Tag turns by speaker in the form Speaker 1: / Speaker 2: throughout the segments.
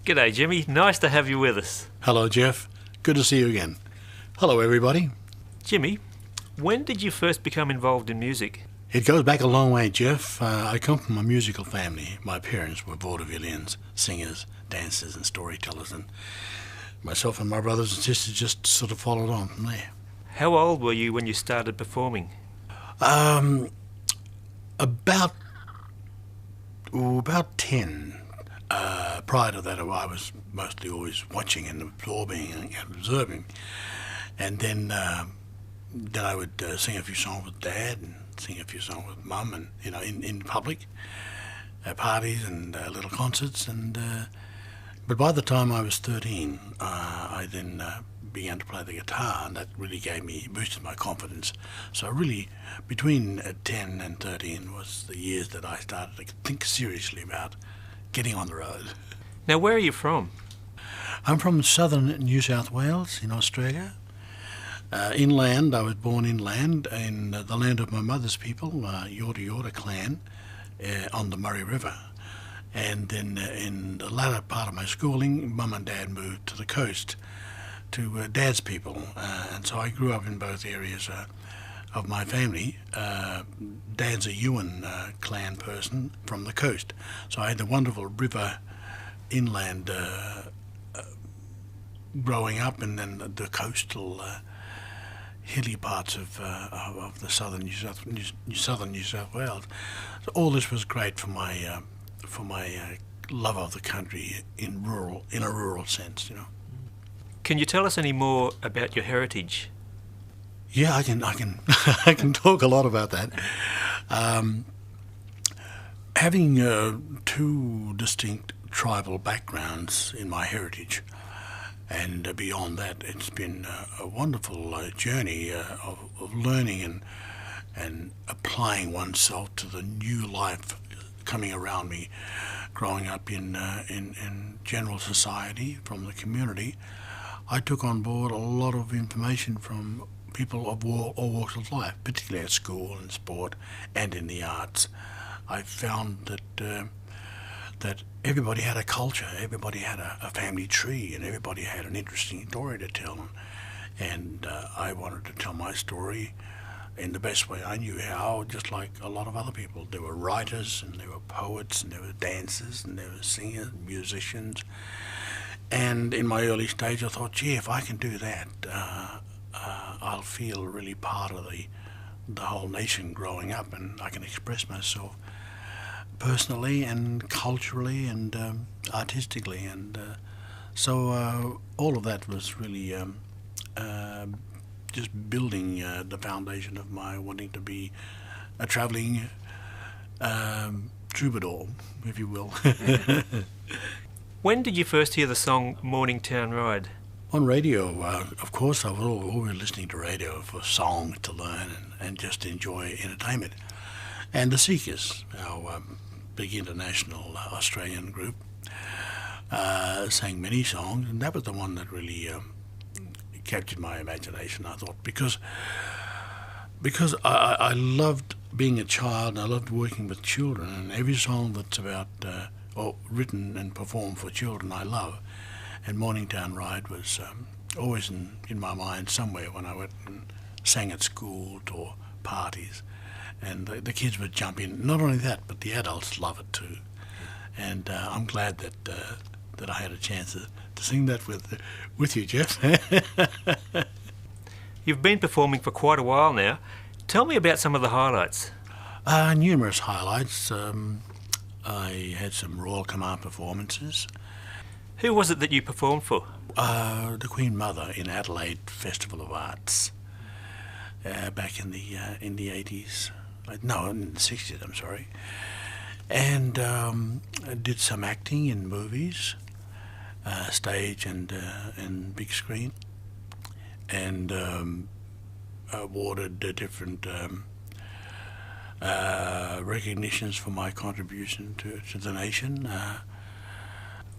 Speaker 1: G'day, Jimmy. Nice to have you with us.
Speaker 2: Hello, Jeff. Good to see you again. Hello, everybody.
Speaker 1: Jimmy, when did you first become involved in music?
Speaker 2: It goes back a long way, Jeff. I come from a musical family. My parents were vaudevillians, singers, dancers and storytellers, and myself and my brothers and sisters just sort of followed on from there.
Speaker 1: How old were you when you started performing?
Speaker 2: About 10. Prior to that, I was mostly always watching and absorbing and observing. And then I would sing a few songs with Dad and sing a few songs with Mum, and in public, at parties and little concerts. And but by the time I was 13, I then began to play the guitar, and that really boosted my confidence. So really, between 10 and 13 was the years that I started to think seriously about getting on the road.
Speaker 1: Now, where are you from?
Speaker 2: I'm from southern New South Wales in Australia. Inland, I was born inland in the land of my mother's people, Yorta Yorta clan, on the Murray River. And then in the latter part of my schooling, Mum and Dad moved to the coast, to Dad's people. And so I grew up in both areas of my family. Dad's a Yuan clan person from the coast. So I had the wonderful river inland growing up, and then the coastal hilly parts of the southern New South Wales. So all this was great for my love of the country in a rural sense,
Speaker 1: Can you tell us any more about your heritage?
Speaker 2: Yeah, I can I can talk a lot about that. Having two distinct tribal backgrounds in my heritage, and beyond that, it's been a wonderful journey of learning and applying oneself to the new life coming around me, growing up in general society, from the community. I took on board a lot of information from people of all walks of life, particularly at school and sport and in the arts. I found that everybody had a culture, everybody had a family tree, and everybody had an interesting story to tell. And I wanted to tell my story in the best way I knew how, just like a lot of other people. There were writers, and there were poets, and there were dancers, and there were singers, musicians. And in my early stage, I thought, gee, if I can do that, I'll feel really part of the whole nation growing up, and I can express myself personally and culturally and artistically. And so all of that was really just building the foundation of my wanting to be a travelling troubadour, if you will.
Speaker 1: When did you first hear the song Morning Town Ride?
Speaker 2: On radio, of course. I was always listening to radio for songs to learn and just enjoy entertainment. And the Seekers, our big international Australian group, sang many songs, and that was the one that really captured my imagination, I thought, because I loved being a child, and I loved working with children, and every song that's about or written and performed for children I love. And Morning Town Ride was always in my mind somewhere when I went and sang at school or parties. And the kids would jump in. Not only that, but the adults love it too. And I'm glad that I had a chance to sing that with you, Jeff.
Speaker 1: You've been performing for quite a while now. Tell me about some of the highlights.
Speaker 2: Numerous highlights. I had some Royal Command performances.
Speaker 1: Who was it that you performed for?
Speaker 2: The Queen Mother in Adelaide Festival of Arts back in the 80s. No, in the 60s, I'm sorry. And I did some acting in movies, stage and big screen, and awarded different recognitions for my contribution to the nation.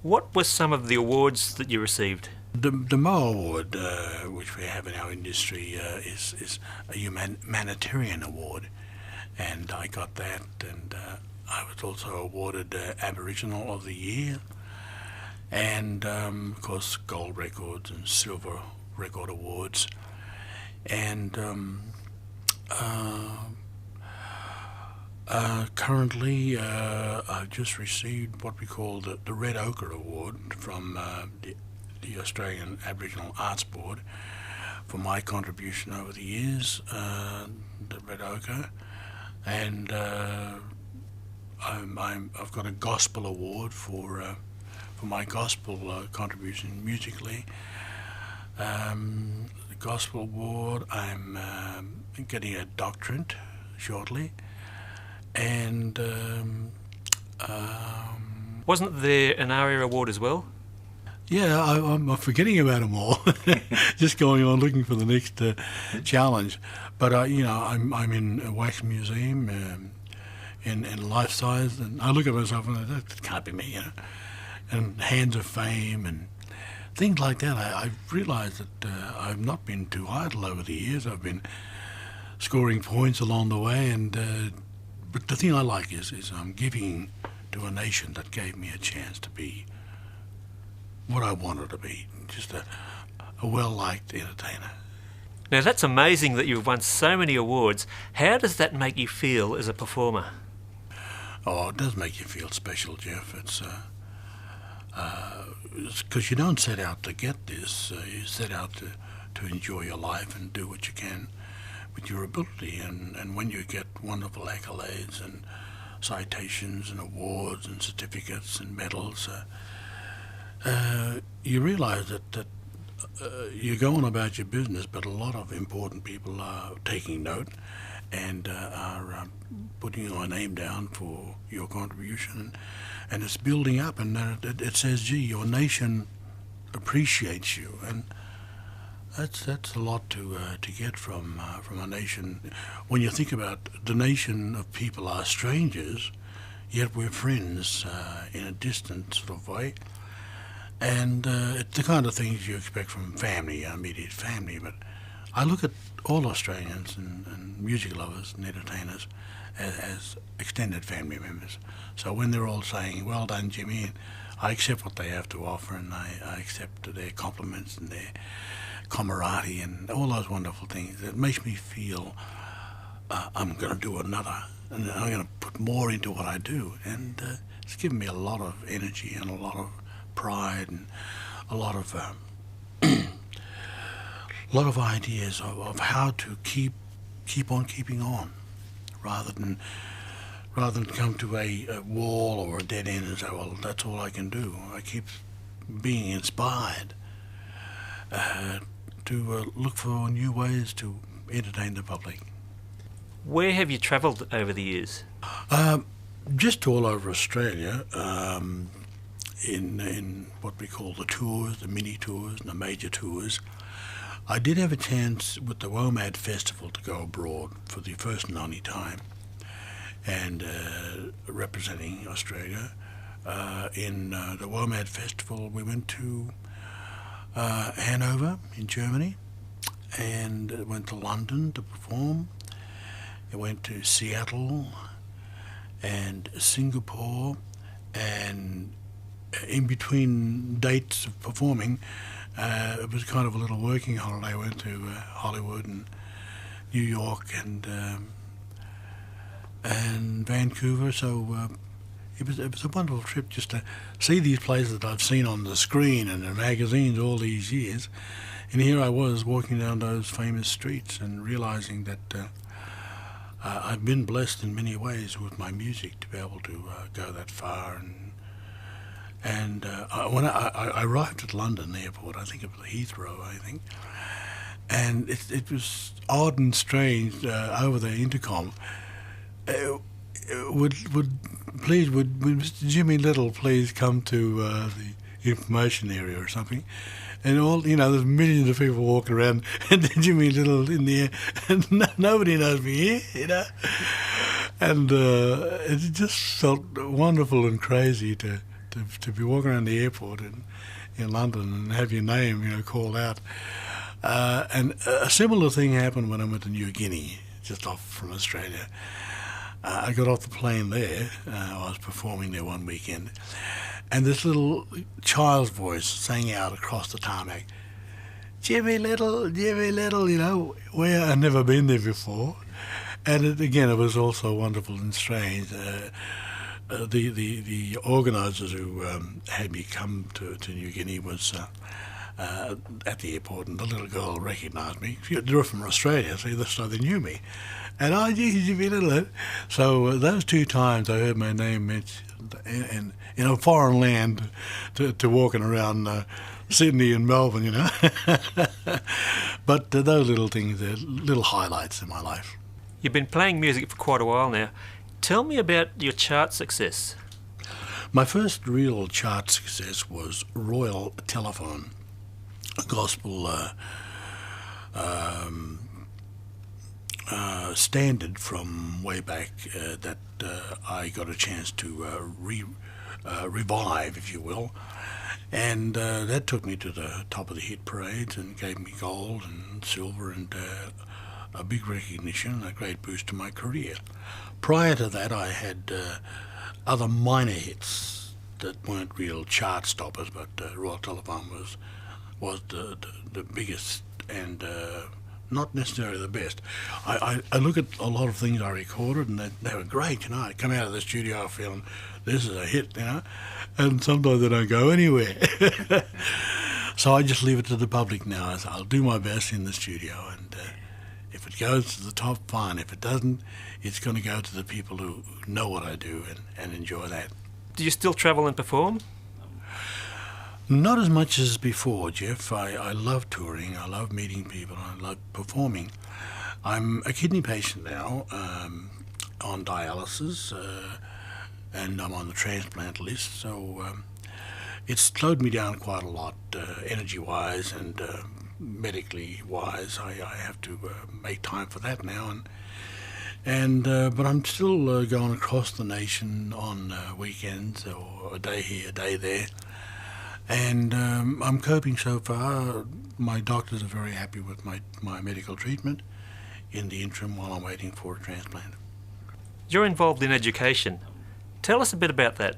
Speaker 1: What were some of the awards that you received?
Speaker 2: The Mo Award, which we have in our industry, is a humanitarian award, and I got that, and I was also awarded Aboriginal of the Year, and of course gold records and silver record awards. And currently, I've just received what we call the Red Ochre Award from the Australian Aboriginal Arts Board for my contribution over the years, the Red Ochre, and I've got a Gospel Award for my gospel contribution musically. The Gospel Award. I'm getting a doctorate shortly, and
Speaker 1: Wasn't there an ARIA award as well?
Speaker 2: yeah, I'm forgetting about them all. Just going on looking for the next challenge. But you know, I'm in a wax museum in life size, and I look at myself and that can't be me, you know. And Hands of Fame and things like that. I've realised that I've not been too idle over the years. I've been scoring points along the way, and but the thing I like is I'm giving to a nation that gave me a chance to be what I wanted to be, just a well-liked entertainer.
Speaker 1: Now that's amazing that you've won so many awards. How does that make you feel as a performer?
Speaker 2: Oh, it does make you feel special, Jeff. It's because you don't set out to get this. You set out to enjoy your life and do what you can with your ability. And when you get wonderful accolades and citations and awards and certificates and medals, you realise that you're going about your business, but a lot of important people are taking note and are putting your name down for your contribution, and it's building up, and it says, gee, your nation appreciates you, and that's a lot to get from a nation. When you think about the nation of people are strangers, yet we're friends in a distant sort of way. And it's the kind of things you expect from family, immediate family. But I look at all Australians and music lovers and entertainers as extended family members. So when they're all saying, well done, Jimmy, I accept what they have to offer, and I accept their compliments and their camaraderie and all those wonderful things. It makes me feel I'm going to do another, and I'm going to put more into what I do. And it's given me a lot of energy and a lot of pride and a lot of ideas of how to keep on keeping on, rather than come to a wall or a dead end and say, well, that's all I can do. I keep being inspired to look for new ways to entertain the public.
Speaker 1: Where have you travelled over the years?
Speaker 2: Just all over Australia. In what we call the tours, the mini tours and the major tours. I did have a chance with the WOMAD Festival to go abroad for the first and only time, and representing Australia. In the WOMAD Festival, we went to Hanover in Germany, and went to London to perform. I went to Seattle and Singapore, and in between dates of performing, it was kind of a little working holiday. I went to Hollywood and New York and Vancouver. So it was a wonderful trip just to see these places that I've seen on the screen and in magazines all these years. And here I was walking down those famous streets and realizing that I've been blessed in many ways with my music to be able to go that far. And when I arrived at London Airport, I think it was Heathrow, and it was odd and strange over the intercom. Would Mr. Jimmy Little please come to the information area or something? And there's millions of people walking around, and then Jimmy Little in the air, and nobody knows me here, And it just felt wonderful and crazy to be walking around the airport in London and have your name, called out. And a similar thing happened when I went to New Guinea, just off from Australia. I got off the plane there. I was performing there one weekend, and this little child's voice sang out across the tarmac, Jimmy Little, you know, where I'd never been there before. And it was also wonderful and strange. The organisers who had me come to New Guinea was at the airport, and the little girl recognised me. They were from Australia, so they knew me. And Jimmy Little. So those 2 times I heard my name mentioned in a foreign land to walking around Sydney and Melbourne, you know. But those little things, they're little highlights in my life.
Speaker 1: You've been playing music for quite a while now. Tell me about your chart success.
Speaker 2: My first real chart success was Royal Telephone, a gospel standard from way back that I got a chance to revive, if you will. And that took me to the top of the hit parades and gave me gold and silver and a big recognition, a great boost to my career. Prior to that, I had other minor hits that weren't real chart stoppers, but Royal Telephone was the biggest and not necessarily the best. I look at a lot of things I recorded, and they were great, you know. I come out of the studio feeling this is a hit, you know, and sometimes they don't go anywhere. So I just leave it to the public now. I'll do my best in the studio, and if it goes to the top, fine. If it doesn't, it's going to go to the people who know what I do and enjoy that.
Speaker 1: Do you still travel and perform?
Speaker 2: Not as much as before, Jeff. I love touring, I love meeting people, I love performing. I'm a kidney patient now, on dialysis, and I'm on the transplant list, so it's slowed me down quite a lot, energy-wise and medically-wise. I have to make time for that now, but I'm still going across the nation on weekends, or a day here, a day there. And I'm coping so far. My doctors are very happy with my medical treatment in the interim while I'm waiting for a transplant.
Speaker 1: You're involved in education. Tell us a bit about that.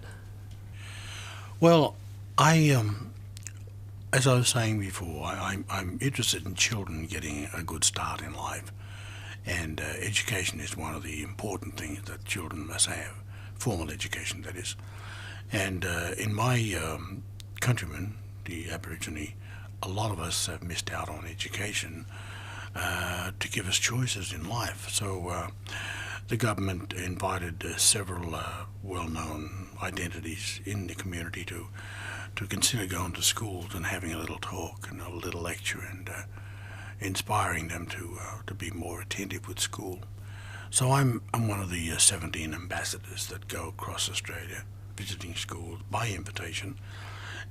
Speaker 2: Well, as I was saying before, I'm interested in children getting a good start in life. And education is one of the important things that children must have, formal education, that is. And in my countrymen, the Aborigine, a lot of us have missed out on education to give us choices in life. So the government invited several well-known identities in the community to consider going to schools and having a little talk and a little lecture and inspiring them to be more attentive with school. So I'm one of the 17 ambassadors that go across Australia visiting schools by invitation,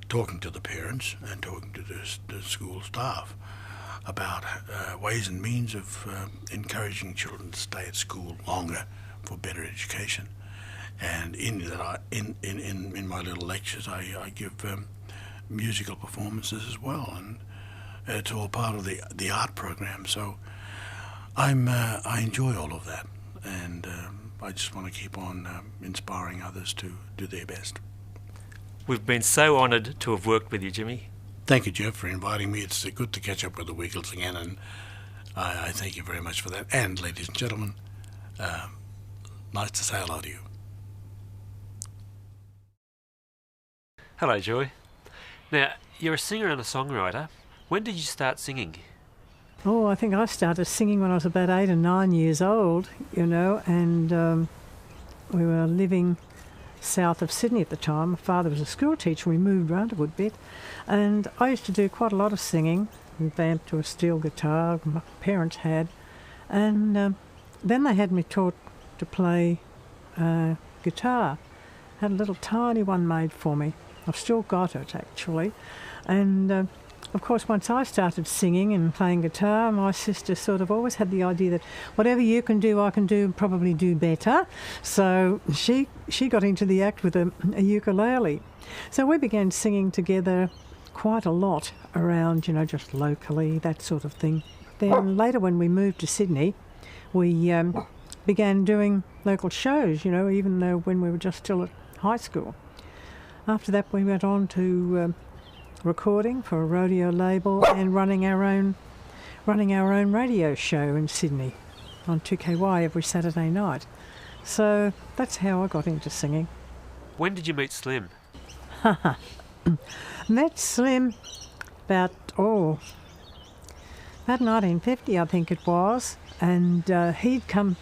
Speaker 2: talking to the parents and talking to the school staff about ways and means of encouraging children to stay at school longer for better education. And in my little lectures, I give musical performances as well, and it's all part of the art program. So I enjoy all of that, and I just want to keep on inspiring others to do their best.
Speaker 1: We've been so honoured to have worked with you, Jimmy.
Speaker 2: Thank you, Jeff, for inviting me. It's good to catch up with the Wiggles again, and I thank you very much for that. And, ladies and gentlemen, nice to say hello to you.
Speaker 1: Hello, Joy. Now, you're a singer and a songwriter. When did you start singing?
Speaker 3: Oh, I think I started singing when I was about 8 or 9 years old, you know, and we were living south of Sydney at the time. My father was a school teacher. We moved around a good bit, and I used to do quite a lot of singing, vamped to a steel guitar my parents had, and then they had me taught to play guitar. Had a little tiny one made for me. I've still got it, actually, and of course, once I started singing and playing guitar, my sister sort of always had the idea that whatever you can do, I can do and probably do better. So she got into the act with a ukulele. So we began singing together quite a lot around, you know, just locally, that sort of thing. Then later when we moved to Sydney, we began doing local shows, you know, even though when we were just still at high school. After that, we went on to recording for a rodeo label and running our own radio show in Sydney on 2KY every Saturday night. So that's how I got into singing.
Speaker 1: When did you meet Slim?
Speaker 3: Met Slim about 1950, I think it was, and had come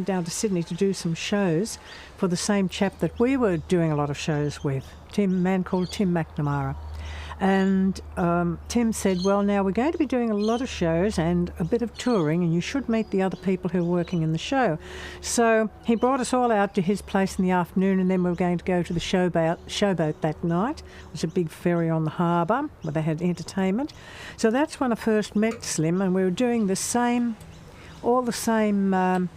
Speaker 3: down to Sydney to do some shows for the same chap that we were doing a lot of shows with, a man called Tim McNamara. And Tim said, well, now we're going to be doing a lot of shows and a bit of touring, and you should meet the other people who are working in the show. So he brought us all out to his place in the afternoon, and then we were going to go to the showboat that night. It was a big ferry on the harbour where they had entertainment. So that's when I first met Slim, and we were doing all the same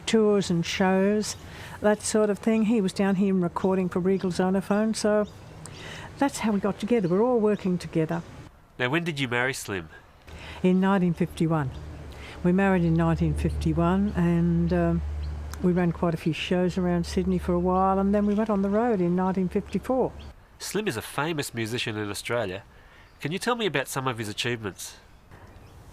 Speaker 3: tours and shows, that sort of thing. He was down here recording for Regal Zonophone, so that's how we got together. We're all working together.
Speaker 1: Now, when did you marry Slim?
Speaker 3: In 1951. We married in 1951, and we ran quite a few shows around Sydney for a while, and then we went on the road in 1954.
Speaker 1: Slim is a famous musician in Australia. Can you tell me about some of his achievements?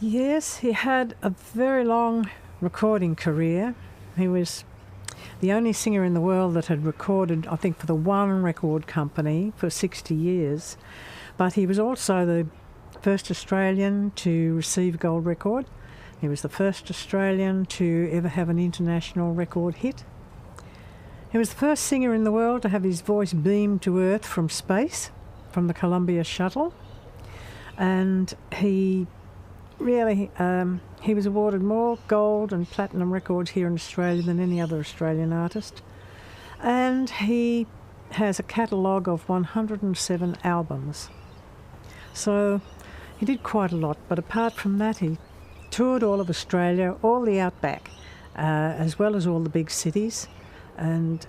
Speaker 3: Yes, he had a very long recording career. He was the only singer in the world that had recorded, I think, for the one record company for 60 years. But he was also the first Australian to receive a gold record. He was the first Australian to ever have an international record hit. He was the first singer in the world to have his voice beamed to Earth from space, from the Columbia shuttle. And he really, he was awarded more gold and platinum records here in Australia than any other Australian artist. And he has a catalogue of 107 albums. So he did quite a lot, but apart from that, he toured all of Australia, all the outback, as well as all the big cities. And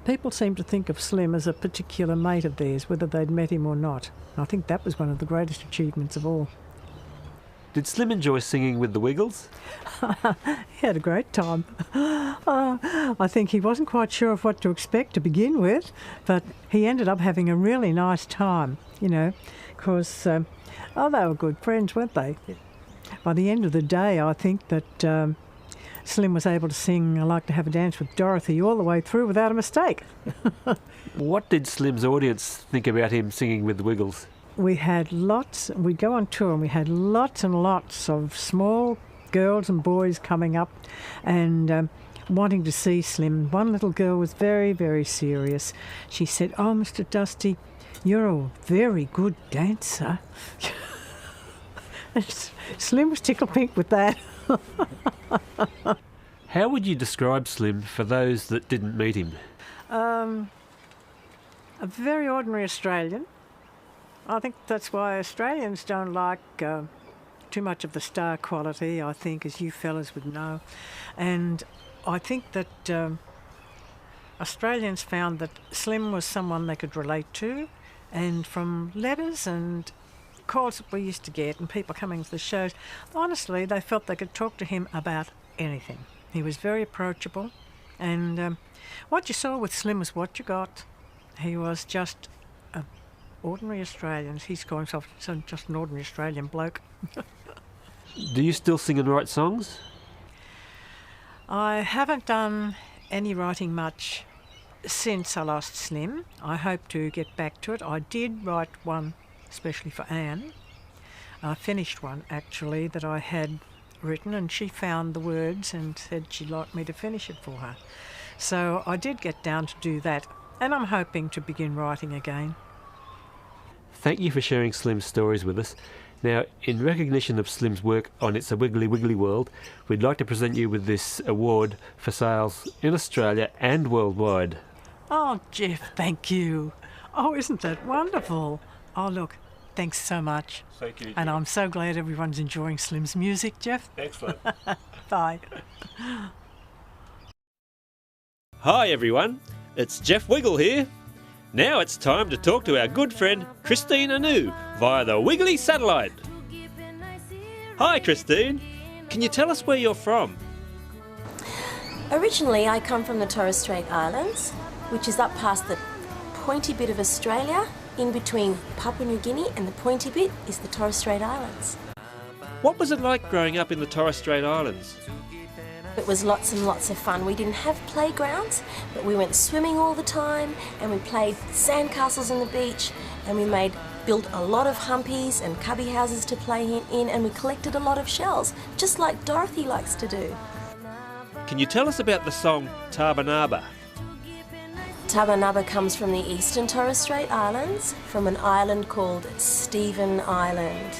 Speaker 3: people seem to think of Slim as a particular mate of theirs, whether they'd met him or not. I think that was one of the greatest achievements of all.
Speaker 1: Did Slim enjoy singing with the Wiggles?
Speaker 3: He had a great time. I think he wasn't quite sure of what to expect to begin with, but he ended up having a really nice time, you know, because they were good friends, weren't they? By the end of the day, I think that Slim was able to sing I Like to Have a Dance with Dorothy all the way through without a mistake.
Speaker 1: What did Slim's audience think about him singing with the Wiggles?
Speaker 3: We'd go on tour and we had lots and lots of small girls and boys coming up and wanting to see Slim. One little girl was very, very serious. She said, "Oh, Mr. Dusty, you're a very good dancer." Slim was tickle pink with that.
Speaker 1: How would you describe Slim for those that didn't meet him?
Speaker 3: A very ordinary Australian. I think that's why Australians don't like too much of the star quality, I think, as you fellas would know. And I think that Australians found that Slim was someone they could relate to, and from letters and calls that we used to get and people coming to the shows, honestly, they felt they could talk to him about anything. He was very approachable, and what you saw with Slim was what you got. He was just ordinary Australians. He's called himself just an ordinary Australian bloke.
Speaker 1: Do you still sing and write songs?
Speaker 3: I haven't done any writing much since I lost Slim. I hope to get back to it. I did write one especially for Anne. I finished one actually that I had written, and she found the words and said she'd like me to finish it for her. So I did get down to do that, and I'm hoping to begin writing again.
Speaker 1: Thank you for sharing Slim's stories with us. Now, in recognition of Slim's work on It's a Wiggly Wiggly World, we'd like to present you with this award for sales in Australia and worldwide.
Speaker 3: Oh, Jeff, thank you. Oh, isn't that wonderful? Oh, look, thanks so much.
Speaker 1: Thank you, Jeff.
Speaker 3: And I'm so glad everyone's enjoying Slim's music, Jeff.
Speaker 1: Excellent.
Speaker 3: Bye.
Speaker 1: Hi everyone, it's Jeff Wiggle here. Now it's time to talk to our good friend Christine Anu via the Wiggly satellite. Hi Christine, can you tell us where you're from?
Speaker 4: Originally I come from the Torres Strait Islands, which is up past the pointy bit of Australia. In between Papua New Guinea and the pointy bit is the Torres Strait Islands.
Speaker 1: What was it like growing up in the Torres Strait Islands?
Speaker 4: It was lots and lots of fun. We didn't have playgrounds, but we went swimming all the time, and we played sandcastles on the beach, and we built a lot of humpies and cubby houses to play in, and we collected a lot of shells, just like Dorothy likes to do.
Speaker 1: Can you tell us about the song Tabanaba?
Speaker 4: Tabanaba comes from the eastern Torres Strait Islands, from an island called Stephen Island.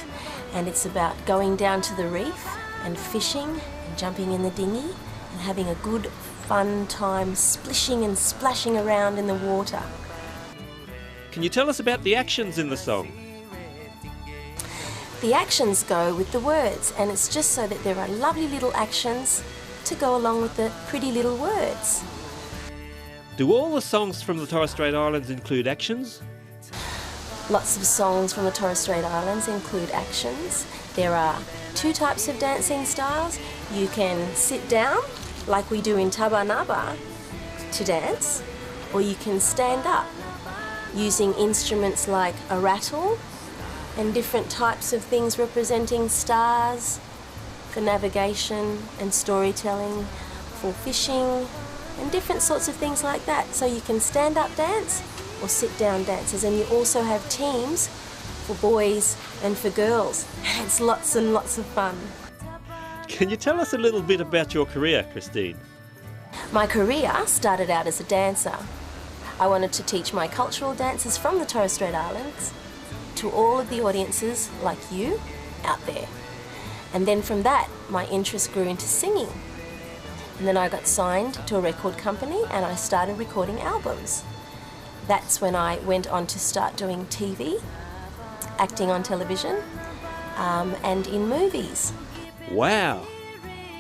Speaker 4: And it's about going down to the reef and fishing and jumping in the dinghy and having a good fun time splishing and splashing around in the water.
Speaker 1: Can you tell us about the actions in the song?
Speaker 4: The actions go with the words, and it's just so that there are lovely little actions to go along with the pretty little words.
Speaker 1: Do all the songs from the Torres Strait Islands include actions?
Speaker 4: Lots of songs from the Torres Strait Islands include actions. There are 2 types of dancing styles. You can sit down, like we do in Tabanaba, to dance, or you can stand up, using instruments like a rattle and different types of things representing stars for navigation and storytelling, for fishing, and different sorts of things like that. So you can stand up dance or sit down dances, and you also have teams for boys and for girls. It's lots and lots of fun.
Speaker 1: Can you tell us a little bit about your career, Christine?
Speaker 4: My career started out as a dancer. I wanted to teach my cultural dances from the Torres Strait Islands to all of the audiences like you out there. And then from that, my interest grew into singing. And then I got signed to a record company and I started recording albums. That's when I went on to start doing TV, acting on television, and in movies.
Speaker 1: Wow!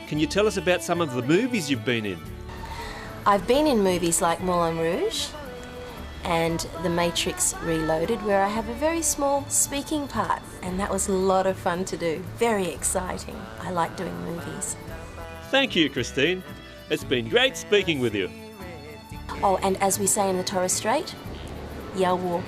Speaker 1: Can you tell us about some of the movies you've been in?
Speaker 4: I've been in movies like Moulin Rouge and The Matrix Reloaded, where I have a very small speaking part, and that was a lot of fun to do. Very exciting. I like doing movies.
Speaker 1: Thank you, Christine. It's been great speaking with you.
Speaker 4: Oh, and as we say in the Torres Strait, Yawo.